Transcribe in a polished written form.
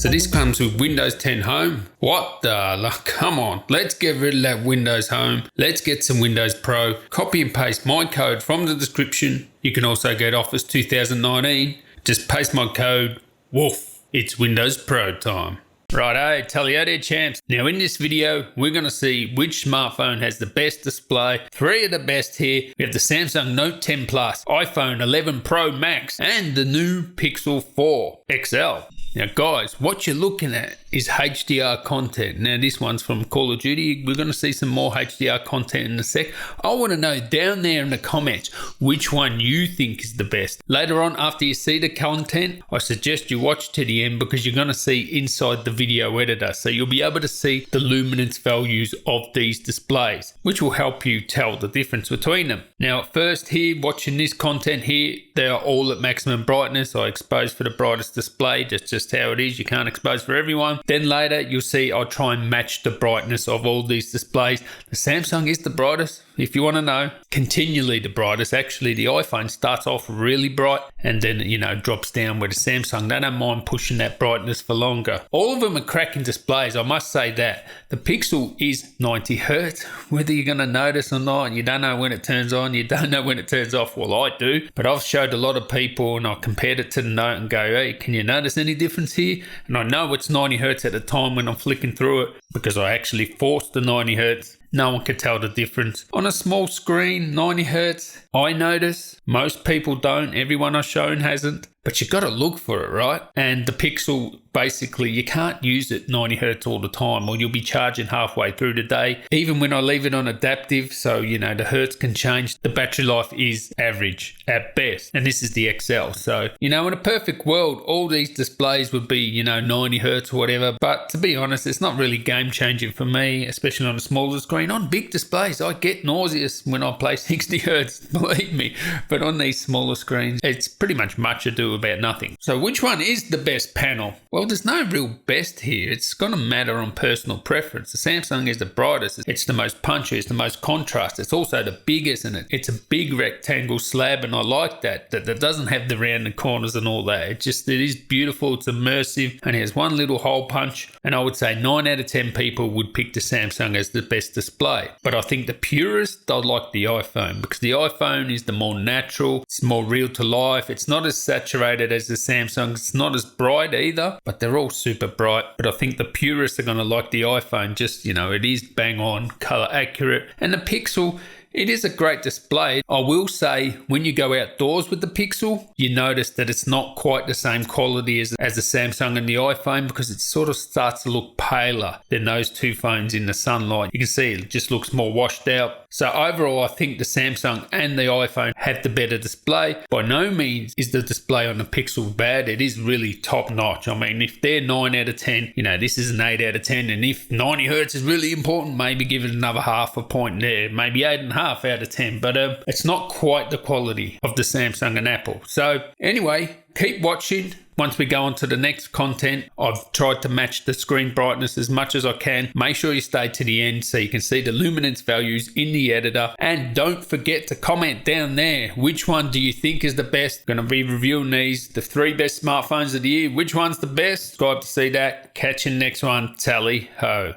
So this comes with Windows 10 Home. What the, come on, let's get rid of that Windows Home. Let's get some Windows Pro. Copy and paste my code from the description. You can also get Office 2019. Just paste my code. Woof, it's Windows Pro time. Righto, tell you there champs. Now in this video, we're going to see which smartphone has the best display. Three of the best here. We have the Samsung Note 10 Plus, iPhone 11 Pro Max, and the new Pixel 4 XL. Now guys, what you're looking at is HDR content. Now this one's from Call of Duty. We're going to see some more HDR content in a sec. I want to know down there in the comments which one you think is the best. Later on, after you see the content, I suggest you watch to the end because you're going to see inside the video editor. So you'll be able to see the luminance values of these displays, which will help you tell the difference between them. Now first here, watching this content here, they are all at maximum brightness. I expose for the brightest display, just how it is. You can't expose for everyone. Then later you'll see I'll try and match the brightness of all these displays. The Samsung is the brightest, if you want to know, continually the brightest. Actually the iPhone starts off really bright and then drops down, where the Samsung, they don't mind pushing that brightness for longer. All of them are cracking displays, I must say that. The Pixel is 90 Hz. Whether you're going to notice or not, you don't know when it turns on, you don't know when it turns off. Well, I do, but I've showed a lot of people and I compared it to the Note and go, hey, can you notice any difference here? And I know it's 90 Hz at the time when I'm flicking through it because I actually forced the 90 Hz. No one could tell the difference. On a small screen, 90 Hz, I notice. Most people don't. Everyone I've shown hasn't. But you got to look for it, right? And the Pixel, basically, you can't use it 90 Hz all the time or you'll be charging halfway through the day. Even when I leave it on adaptive, so, the Hertz can change, the battery life is average at best. And this is the XL. So, in a perfect world, all these displays would be, 90 Hz or whatever. But to be honest, it's not really game changing for me, especially on a smaller screen. On big displays, I get nauseous when I play 60 Hz, believe me. But on these smaller screens, it's pretty much ado about nothing. So which one is the best panel? Well, there's no real best here. It's going to matter on personal preference. The Samsung is the brightest. It's the most punchy. It's the most contrast. It's also the biggest, and it's a big rectangle slab, and I like that doesn't have the rounded corners and all that. It is beautiful. It's immersive, and it has one little hole punch. And I would say 9 out of 10 people would pick the Samsung as the best display. But I think the purists, they'll like the iPhone because the iPhone is the more natural. It's more real to life. It's not as saturated as the Samsung. It's not as bright either, but they're all super bright. But I think the purists are going to like the iPhone. Just, it is bang on, color accurate. And the Pixel, it is a great display. I will say when you go outdoors with the Pixel, you notice that it's not quite the same quality as the Samsung and the iPhone because it sort of starts to look paler than those two phones in the sunlight. You can see it just looks more washed out. So overall, I think the Samsung and the iPhone have the better display. By no means is the display on the Pixel bad. It is really top notch. I mean, if they're 9 out of 10, this is an 8 out of 10. And if 90 Hz is really important, maybe give it another half a point there, maybe 8.5 out of 10, but it's not quite the quality of the Samsung and Apple. So anyway, keep watching. Once we go on to the next content, I've tried to match the screen brightness as much as I can. Make sure you stay to the end so you can see the luminance values in the editor. And don't forget to comment down there, which one do you think is the best? Going to be reviewing these, the 3 best smartphones of the year. Which one's the best? Subscribe to see that. Catch you next one. Tally ho.